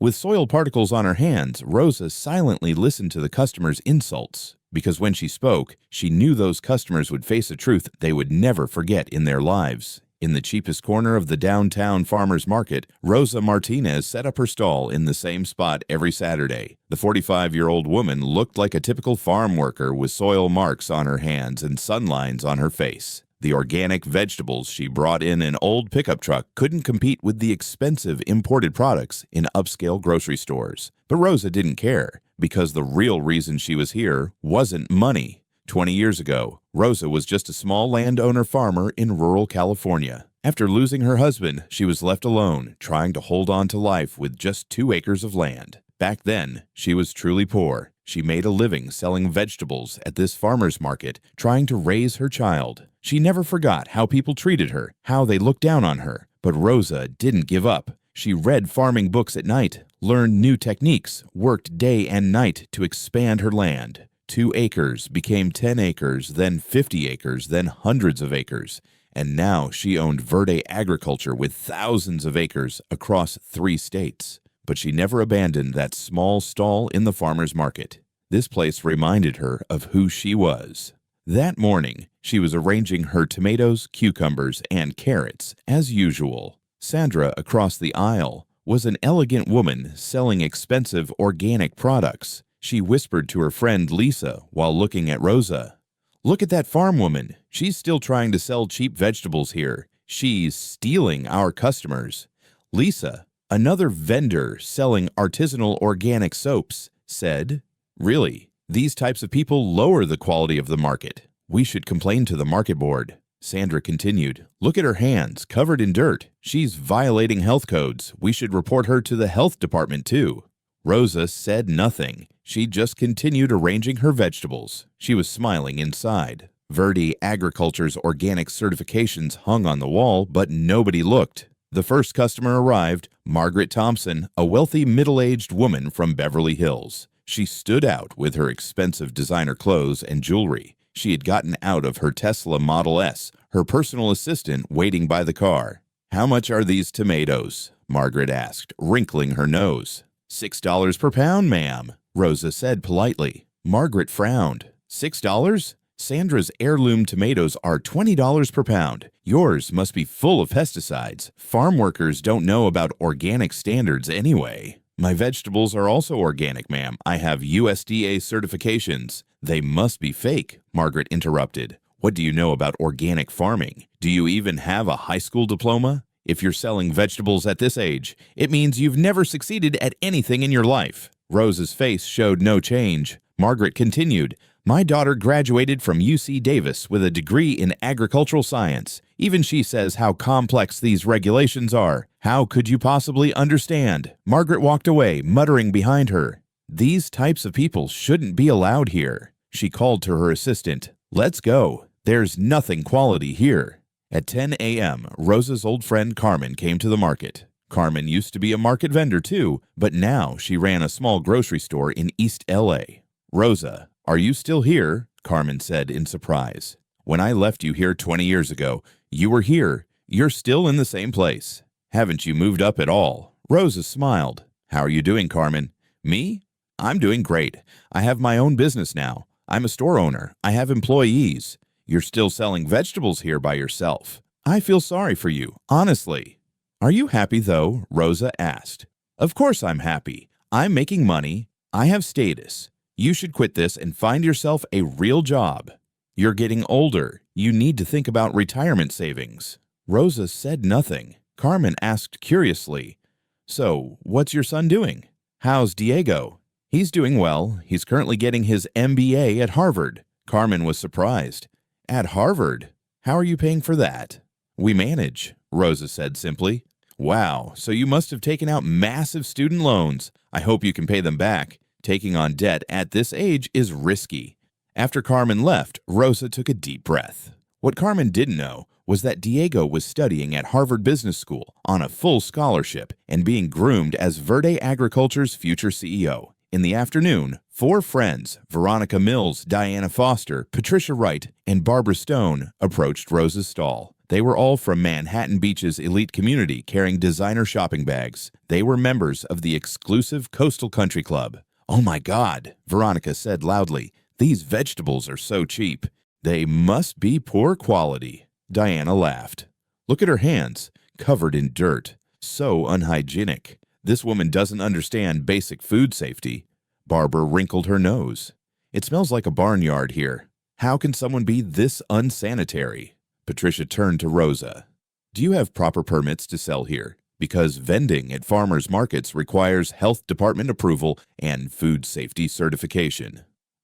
With soil particles on her hands, Rosa silently listened to the customers' insults, because when she spoke, she knew those customers would face a truth they would never forget in their lives. In the cheapest corner of the downtown farmers market, Rosa Martinez set up her stall in the same spot every Saturday. The 45-year-old woman looked like a typical farm worker with soil marks on her hands and sun lines on her face. The organic vegetables she brought in an old pickup truck couldn't compete with the expensive imported products in upscale grocery stores. But Rosa didn't care, because the real reason she was here wasn't money. 20 years ago, Rosa was just a small landowner farmer in rural California. After losing her husband, she was left alone, trying to hold on to life with just 2 acres of land. Back then, she was truly poor. She made a living selling vegetables at this farmer's market, trying to raise her child. She never forgot how people treated her, how they looked down on her. But Rosa didn't give up. She read farming books at night, learned new techniques, worked day and night to expand her land. 2 acres became 10 acres, then 50 acres, then hundreds of acres. And now she owned Verde Agriculture with thousands of acres across 3 states. But she never abandoned that small stall in the farmer's market. This place reminded her of who she was. That morning, she was arranging her tomatoes, cucumbers, and carrots as usual. Sandra, across the aisle, was an elegant woman selling expensive organic products. She whispered to her friend Lisa while looking at Rosa. "Look at that farm woman. She's still trying to sell cheap vegetables here. She's stealing our customers." Lisa, another vendor selling artisanal organic soaps, said, "Really, these types of people lower the quality of the market. We should complain to the market board." Sandra continued, "Look at her hands, covered in dirt. She's violating health codes. We should report her to the health department too." Rosa said nothing. She just continued arranging her vegetables. She was smiling inside. Verde Agriculture's organic certifications hung on the wall, but nobody looked. The first customer arrived, Margaret Thompson, a wealthy middle-aged woman from Beverly Hills. She stood out with her expensive designer clothes and jewelry. She had gotten out of her Tesla Model S, her personal assistant waiting by the car. "How much are these tomatoes?" Margaret asked, wrinkling her nose. $6 per pound, ma'am," Rosa said politely. Margaret frowned. $6? Sandra's heirloom tomatoes are $20 per pound. Yours must be full of pesticides. Farm workers don't know about organic standards anyway. "My vegetables are also organic, ma'am. I have USDA certifications." "They must be fake," Margaret interrupted. "What do you know about organic farming? Do you even have a high school diploma? If you're selling vegetables at this age, it means you've never succeeded at anything in your life." Rosa's face showed no change. Margaret continued, "My daughter graduated from UC Davis with a degree in agricultural science. Even she says how complex these regulations are. How could you possibly understand?" Margaret walked away, muttering behind her, "These types of people shouldn't be allowed here." She called to her assistant, "Let's go. There's nothing quality here." At 10 a.m., Rosa's old friend Carmen came to the market. Carmen used to be a market vendor too, but now she ran a small grocery store in East LA. "Rosa, are you still here?" Carmen said in surprise. "When I left you here 20 years ago, you were here. You're still in the same place. Haven't you moved up at all?" Rosa smiled. "How are you doing, Carmen?" "Me? I'm doing great. I have my own business now. I'm a store owner. I have employees. You're still selling vegetables here by yourself. I feel sorry for you, honestly." "Are you happy, though?" Rosa asked. "Of course I'm happy. I'm making money. I have status. You should quit this and find yourself a real job. You're getting older. You need to think about retirement savings." Rosa said nothing. Carmen asked curiously, "So, what's your son doing? How's Diego?" "He's doing well. He's currently getting his MBA at Harvard." Carmen was surprised. "At Harvard? How are you paying for that?" "We manage," Rosa said simply. "Wow, so you must have taken out massive student loans. I hope you can pay them back. Taking on debt at this age is risky." After Carmen left, Rosa took a deep breath. What Carmen didn't know was that Diego was studying at Harvard Business School on a full scholarship and being groomed as Verde Agriculture's future CEO. In the afternoon, 4 friends, Veronica Mills, Diana Foster, Patricia Wright, and Barbara Stone, approached Rosa's stall. They were all from Manhattan Beach's elite community carrying designer shopping bags. They were members of the exclusive Coastal Country Club. "Oh my God," Veronica said loudly. "These vegetables are so cheap." "They must be poor quality," Diana laughed. "Look at her hands, covered in dirt. So unhygienic. This woman doesn't understand basic food safety." Barbara wrinkled her nose. "It smells like a barnyard here. How can someone be this unsanitary?" Patricia turned to Rosa. "Do you have proper permits to sell here? Because vending at farmers markets requires health department approval and food safety certification."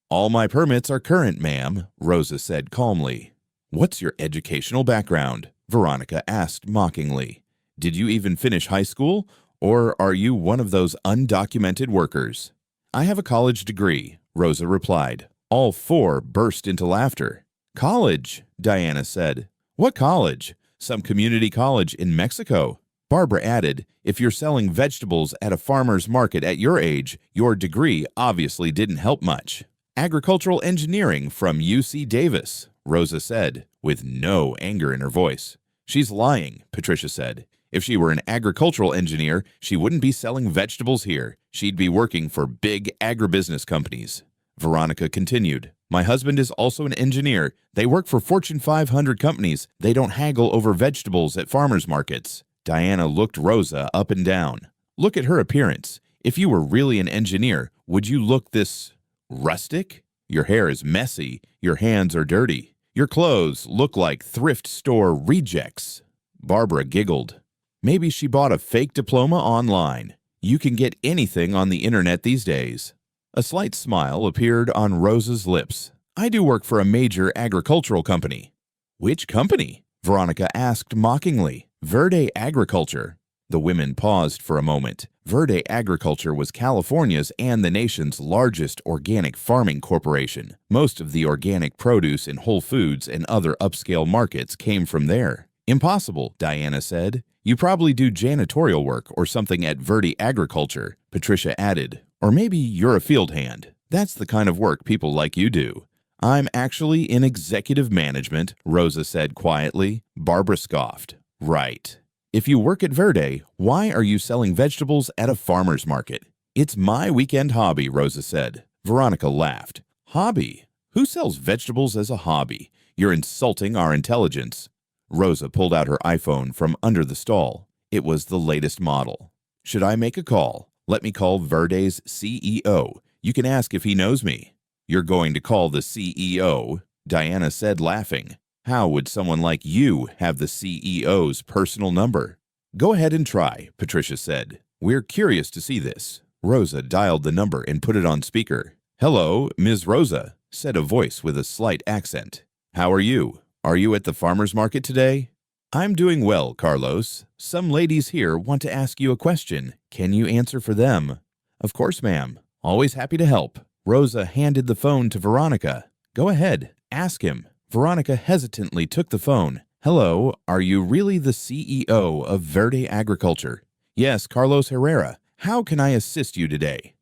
"All my permits are current, ma'am," Rosa said calmly. "What's your educational background?" Veronica asked mockingly. "Did you even finish high school? Or are you one of those undocumented workers?" "I have a college degree," Rosa replied. All four burst into laughter. "College," Diana said. "What college?" "Some community college in Mexico." Barbara added, "If you're selling vegetables at a farmer's market at your age, your degree obviously didn't help much." "Agricultural engineering from UC Davis," Rosa said, with no anger in her voice. "She's lying," Patricia said. "If she were an agricultural engineer, she wouldn't be selling vegetables here. She'd be working for big agribusiness companies." Veronica continued, "My husband is also an engineer. They work for Fortune 500 companies. They don't haggle over vegetables at farmers markets." Diana looked Rosa up and down. "Look at her appearance. If you were really an engineer, would you look this rustic? Your hair is messy. Your hands are dirty. Your clothes look like thrift store rejects." Barbara giggled. "Maybe she bought a fake diploma online. You can get anything on the internet these days." A slight smile appeared on Rosa's lips. "I do work for a major agricultural company." "Which company?" Veronica asked mockingly. "Verde Agriculture." The women paused for a moment. Verde Agriculture was California's and the nation's largest organic farming corporation. Most of the organic produce in Whole Foods and other upscale markets came from there. "Impossible," Diana said. "You probably do janitorial work or something at Verde Agriculture," Patricia added. "Or maybe you're a field hand. That's the kind of work people like you do." "I'm actually in executive management," Rosa said quietly. Barbara scoffed. "Right. If you work at Verde, why are you selling vegetables at a farmer's market?" "It's my weekend hobby," Rosa said. Veronica laughed. "Hobby? Who sells vegetables as a hobby? You're insulting our intelligence." Rosa pulled out her iPhone from under the stall. It was the latest model. "Should I make a call? Let me call Verde's CEO. You can ask if he knows me." "You're going to call the CEO?" Diana said, laughing. "How would someone like you have the CEO's personal number?" "Go ahead and try," Patricia said. "We're curious to see this." Rosa dialed the number and put it on speaker. "Hello, Ms. Rosa," said a voice with a slight accent. "How are you? Are you at the farmer's market today?" "I'm doing well, Carlos. Some ladies here want to ask you a question. Can you answer for them?" "Of course, ma'am. Always happy to help." Rosa handed the phone to Veronica. "Go ahead. Ask him." Veronica hesitantly took the phone. "Hello, are you really the CEO of Verde Agriculture?" "Yes, Carlos Herrera. How can I assist you today?"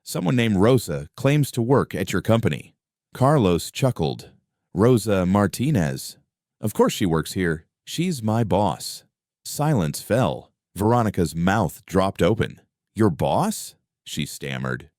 Someone named Rosa claims to work at your company." Carlos chuckled. "Rosa Martinez. Of course she works here. She's my boss." Silence fell. Veronica's mouth dropped open. "Your boss?" she stammered.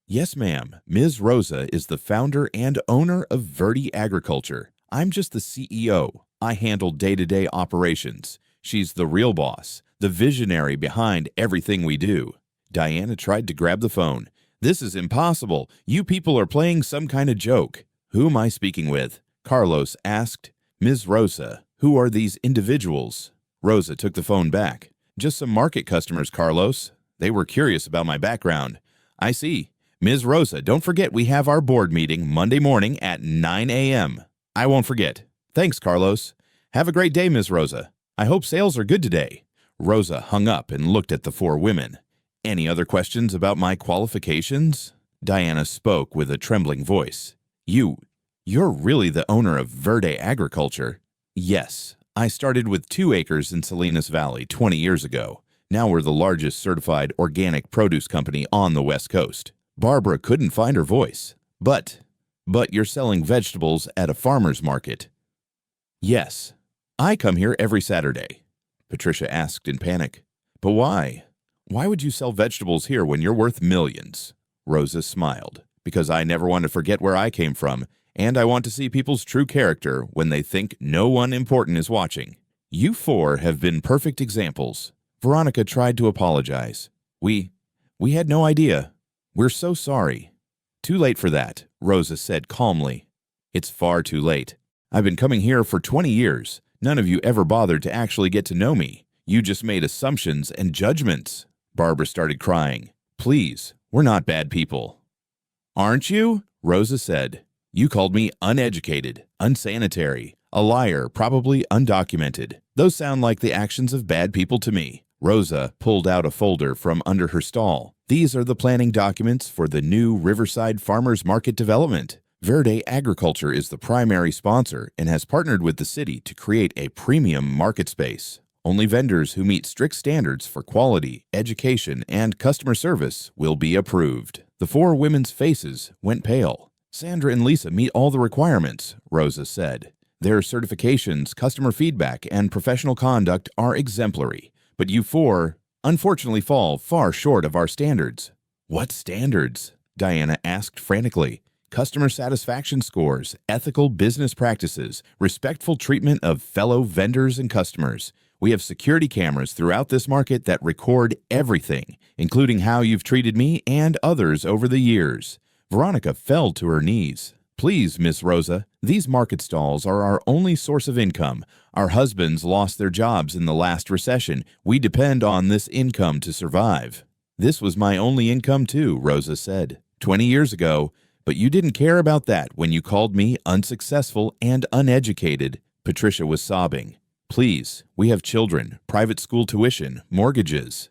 "Yes, ma'am. Ms. Rosa is the founder and owner of Verde Agriculture. I'm just the CEO. I handle day-to-day operations. She's the real boss, the visionary behind everything we do." Diana tried to grab the phone. "This is impossible. You people are playing some kind of joke." "Who am I speaking with?" Carlos asked. "Ms. Rosa, who are these individuals?" Rosa took the phone back. "Just some market customers, Carlos. They were curious about my background." "I see. Ms. Rosa, don't forget we have our board meeting Monday morning at 9 a.m. "I won't forget. Thanks, Carlos. Have a great day, Ms. Rosa. I hope sales are good today." Rosa hung up and looked at the four women. "Any other questions about my qualifications?" Diana spoke with a trembling voice. You're really the owner of Verde Agriculture?" "Yes. I started with 2 acres in Salinas Valley 20 years ago. Now we're the largest certified organic produce company on the West Coast." Barbara couldn't find her voice. But you're selling vegetables at a farmer's market." "Yes. I come here every Saturday. Patricia asked in panic. But why? Why would you sell vegetables here when you're worth millions? Rosa smiled. Because I never want to forget where I came from, and I want to see people's true character when they think no one important is watching. You four have been perfect examples. Veronica tried to apologize. We had no idea. We're so sorry. Too late for that, Rosa said calmly. It's far too late. I've been coming here for 20 years. None of you ever bothered to actually get to know me. You just made assumptions and judgments. Barbara started crying. Please, we're not bad people. Aren't you? Rosa said. You called me uneducated, unsanitary, a liar, probably undocumented. Those sound like the actions of bad people to me. Rosa pulled out a folder from under her stall. These are the planning documents for the new Riverside Farmers Market development. Verde Agriculture is the primary sponsor and has partnered with the city to create a premium market space. Only vendors who meet strict standards for quality, education, and customer service will be approved. The four women's faces went pale. Sandra and Lisa meet all the requirements, Rosa said. Their certifications, customer feedback, and professional conduct are exemplary. But you four, unfortunately, fall far short of our standards. What standards? Diana asked frantically. Customer satisfaction scores, ethical business practices, respectful treatment of fellow vendors and customers. We have security cameras throughout this market that record everything, including how you've treated me and others over the years. Veronica fell to her knees. Please, Miss Rosa, these market stalls are our only source of income. Our husbands lost their jobs in the last recession. We depend on this income to survive. This was my only income too, Rosa said. 20 years ago, but you didn't care about that when you called me unsuccessful and uneducated. Patricia was sobbing. Please, we have children, private school tuition, mortgages.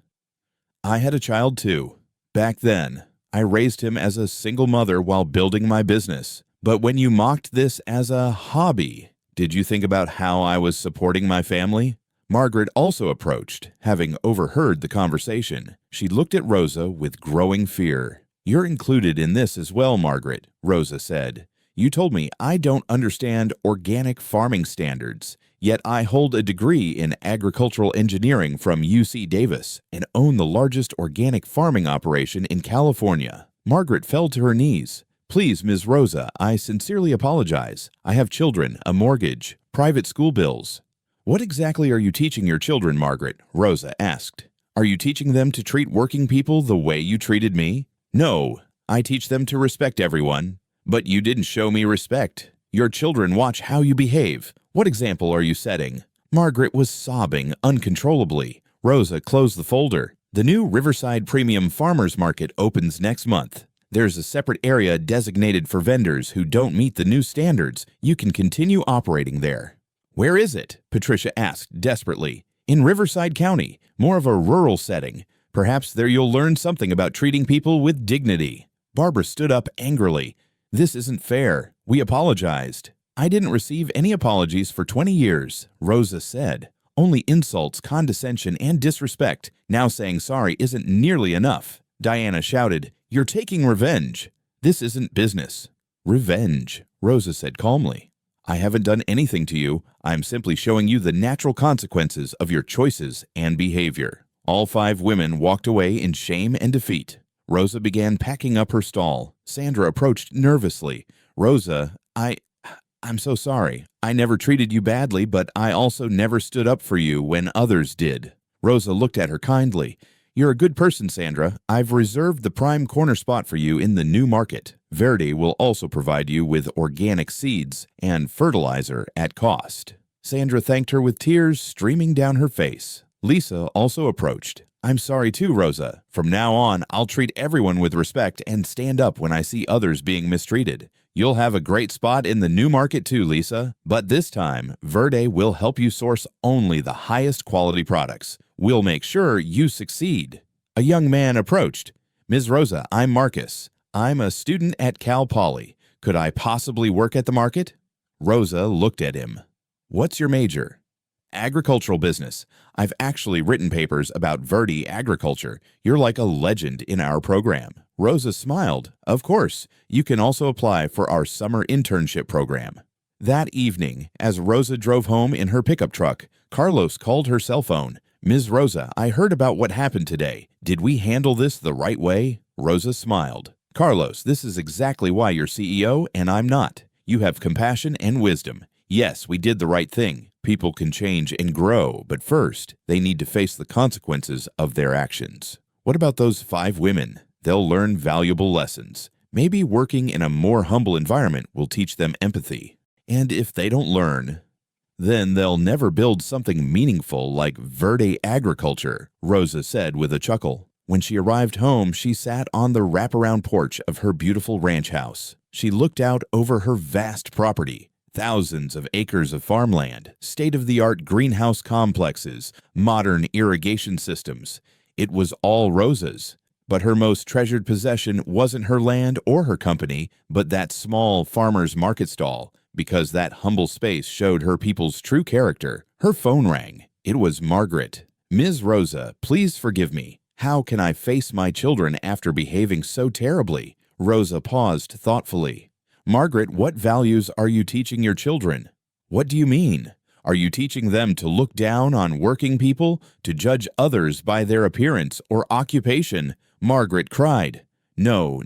I had a child too. Back then, I raised him as a single mother while building my business. But when you mocked this as a hobby, did you think about how I was supporting my family? Margaret also approached, having overheard the conversation. She looked at Rosa with growing fear. You're included in this as well, Margaret, Rosa said. You told me I don't understand organic farming standards, yet I hold a degree in agricultural engineering from UC Davis and own the largest organic farming operation in California. Margaret fell to her knees. Please, Ms. Rosa, I sincerely apologize. I have children, a mortgage, private school bills. What exactly are you teaching your children, Margaret? Rosa asked. Are you teaching them to treat working people the way you treated me? No, I teach them to respect everyone. But you didn't show me respect. Your children watch how you behave. What example are you setting? Margaret was sobbing uncontrollably. Rosa closed the folder. The new Riverside Premium Farmers Market opens next month. There's a separate area designated for vendors who don't meet the new standards. You can continue operating there. Where is it? Patricia asked desperately. In Riverside County, more of a rural setting. Perhaps there you'll learn something about treating people with dignity. Barbara stood up angrily. This isn't fair. We apologized. I didn't receive any apologies for 20 years, Rosa said. Only insults, condescension, and disrespect. Now saying sorry isn't nearly enough. Diana shouted, You're taking revenge. This isn't business. Revenge, Rosa said calmly. I haven't done anything to you. I'm simply showing you the natural consequences of your choices and behavior. All 5 women walked away in shame and defeat. Rosa began packing up her stall. Sandra approached nervously. Rosa, I'm so sorry. I never treated you badly, but I also never stood up for you when others did. Rosa looked at her kindly. You're a good person, Sandra. I've reserved the prime corner spot for you in the new market. Verde will also provide you with organic seeds and fertilizer at cost. Sandra thanked her with tears streaming down her face. Lisa also approached. I'm sorry too, Rosa. From now on, I'll treat everyone with respect and stand up when I see others being mistreated. You'll have a great spot in the new market too, Lisa. But this time, Verde will help you source only the highest quality products. We'll make sure you succeed. A young man approached. Ms. Rosa, I'm Marcus. I'm a student at Cal Poly. Could I possibly work at the market? Rosa looked at him. What's your major? Agricultural business. I've actually written papers about Verde Agriculture. You're like a legend in our program. Rosa smiled. Of course, you can also apply for our summer internship program. That evening, as Rosa drove home in her pickup truck, Carlos called her cell phone. "Ms. Rosa, I heard about what happened today. Did we handle this the right way?" Rosa smiled. "Carlos, this is exactly why you're CEO and I'm not. You have compassion and wisdom. Yes, we did the right thing. People can change and grow, but first, they need to face the consequences of their actions." What about those 5 women? They'll learn valuable lessons. Maybe working in a more humble environment will teach them empathy. And if they don't learn, then they'll never build something meaningful like Verde Agriculture, Rosa said with a chuckle. When she arrived home, she sat on the wraparound porch of her beautiful ranch house. She looked out over her vast property. Thousands of acres of farmland, state-of-the-art greenhouse complexes, modern irrigation systems. It was all Rosa's. But her most treasured possession wasn't her land or her company, but that small farmer's market stall, because that humble space showed her people's true character. Her phone rang. It was Margaret. "Ms. Rosa, please forgive me. How can I face my children after behaving so terribly?" Rosa paused thoughtfully. "Margaret, what values are you teaching your children?" "What do you mean? Are you teaching them to look down on working people, to judge others by their appearance or occupation?" Margaret cried. No,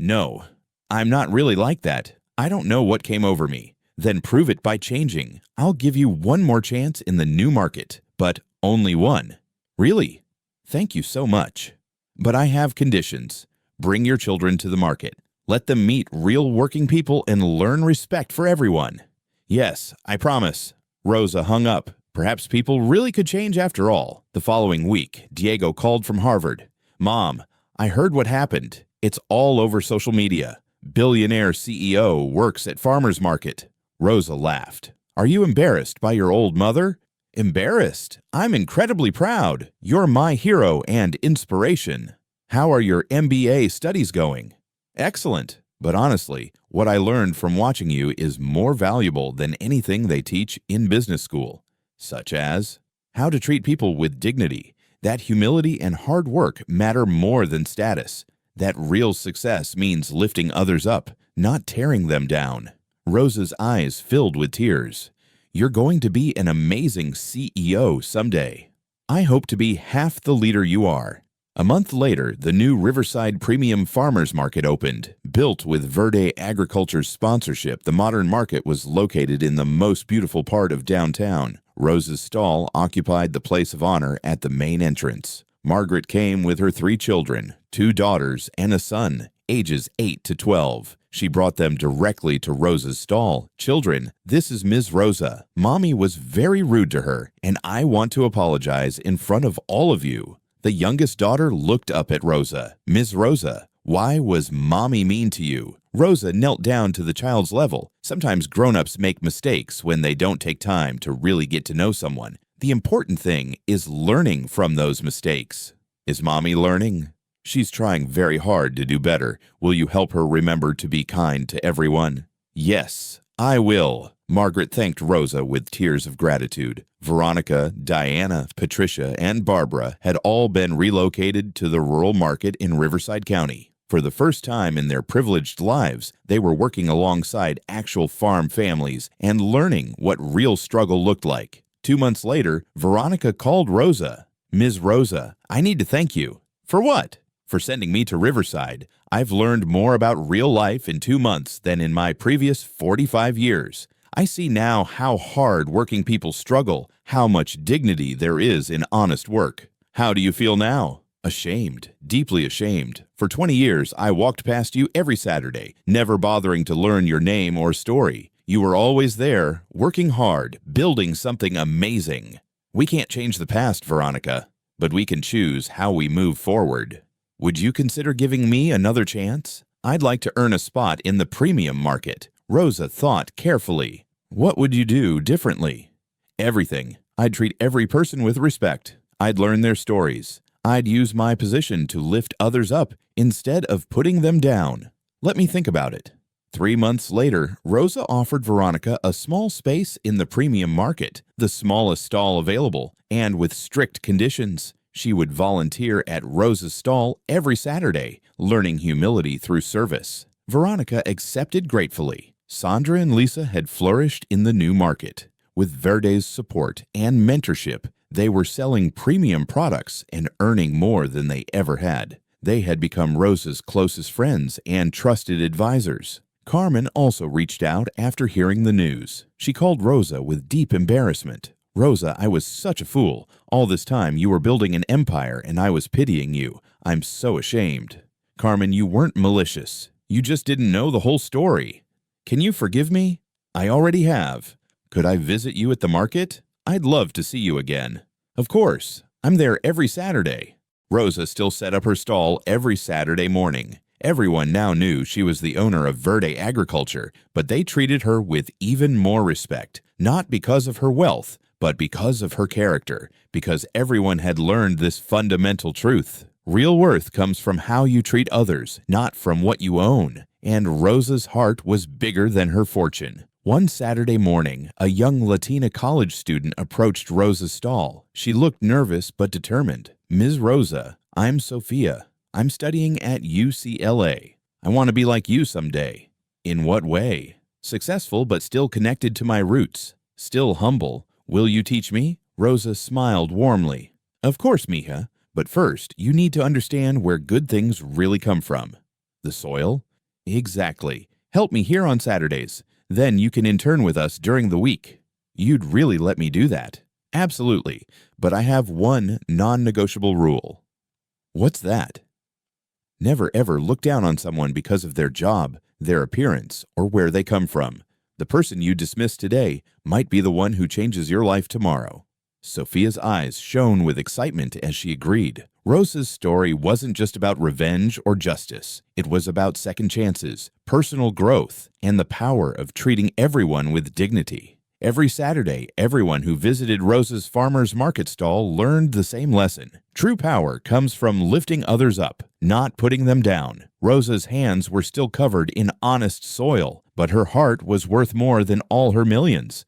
I'm not really like that. I don't know what came over me." "Then prove it by changing. I'll give you one more chance in the new market, but only one." "Really? Thank you so much. But I have conditions. Bring your children to the market. Let them meet real working people and learn respect for everyone." "Yes, I promise." Rosa hung up. Perhaps people really could change after all. The following week, Diego called from Harvard. "Mom, I heard what happened. It's all over social media. Billionaire CEO works at farmer's market." Rosa laughed. "Are you embarrassed by your old mother?" "Embarrassed? I'm incredibly proud. You're my hero and inspiration." "How are your MBA studies going?" "Excellent. But honestly, what I learned from watching you is more valuable than anything they teach in business school." "Such as?" "How to treat people with dignity. That humility and hard work matter more than status. That real success means lifting others up, not tearing them down." Rosa's eyes filled with tears. "You're going to be an amazing CEO someday." "I hope to be half the leader you are." A month later, the new Riverside Premium Farmers Market opened. Built with Verde Agriculture's sponsorship, the modern market was located in the most beautiful part of downtown. Rosa's stall occupied the place of honor at the main entrance. Margaret came with her 3 children, 2 daughters and a son, ages 8 to 12. She brought them directly to Rosa's stall. "Children, this is Ms. Rosa. Mommy was very rude to her, and I want to apologize in front of all of you." The youngest daughter looked up at Rosa. "Ms. Rosa, why was Mommy mean to you?" Rosa knelt down to the child's level. Sometimes grown-ups make mistakes when they don't take time to really get to know someone. The important thing is learning from those mistakes. "Is Mommy learning?" "She's trying very hard to do better. Will you help her remember to be kind to everyone?" "Yes, I will." Margaret thanked Rosa with tears of gratitude. Veronica, Diana, Patricia, and Barbara had all been relocated to the rural market in Riverside County. For the first time in their privileged lives, they were working alongside actual farm families and learning what real struggle looked like. 2 months later, Veronica called Rosa. "Ms. Rosa, I need to thank you." "For what?" "For sending me to Riverside. I've learned more about real life in 2 months than in my previous 45 years. I see now how hard working people struggle, how much dignity there is in honest work." "How do you feel now?" "Ashamed, deeply ashamed. For 20 years, I walked past you every Saturday, never bothering to learn your name or story. You were always there, working hard, building something amazing." "We can't change the past, Veronica, but we can choose how we move forward." "Would you consider giving me another chance? I'd like to earn a spot in the premium market." Rosa thought carefully. "What would you do differently?" "Everything. I'd treat every person with respect. I'd learn their stories. I'd use my position to lift others up instead of putting them down. Let me think about it." 3 months later, Rosa offered Veronica a small space in the premium market, the smallest stall available, and with strict conditions. She would volunteer at Rosa's stall every Saturday, learning humility through service. Veronica accepted gratefully. Sandra and Lisa had flourished in the new market. With Verde's support and mentorship, they were selling premium products and earning more than they ever had. They had become Rosa's closest friends and trusted advisors. Carmen also reached out after hearing the news. She called Rosa with deep embarrassment. "Rosa, I was such a fool. All this time you were building an empire and I was pitying you. I'm so ashamed." "Carmen, you weren't malicious. You just didn't know the whole story. Can you forgive me?" "I already have." "Could I visit you at the market? I'd love to see you again." "Of course. I'm there every Saturday." Rosa still set up her stall every Saturday morning. Everyone now knew she was the owner of Verde Agriculture, but they treated her with even more respect, not because of her wealth, but because of her character, because everyone had learned this fundamental truth. Real worth comes from how you treat others, not from what you own. And Rosa's heart was bigger than her fortune. One Saturday morning, a young Latina college student approached Rosa's stall. She looked nervous but determined. "Ms. Rosa, I'm Sophia. I'm studying at UCLA. I want to be like you someday." "In what way?" "Successful but still connected to my roots. Still humble. Will you teach me?" Rosa smiled warmly. "Of course, mija. But first, you need to understand where good things really come from." "The soil?" "Exactly. Help me here on Saturdays. Then you can intern with us during the week." "You'd really let me do that?" "Absolutely. But I have one non-negotiable rule." "What's that?" "Never ever look down on someone because of their job, their appearance, or where they come from. The person you dismiss today might be the one who changes your life tomorrow." Sophia's eyes shone with excitement as she agreed. Rosa's story wasn't just about revenge or justice. It was about second chances, personal growth, and the power of treating everyone with dignity. Every Saturday, everyone who visited Rosa's farmer's market stall learned the same lesson. True power comes from lifting others up, not putting them down. Rosa's hands were still covered in honest soil, but her heart was worth more than all her millions.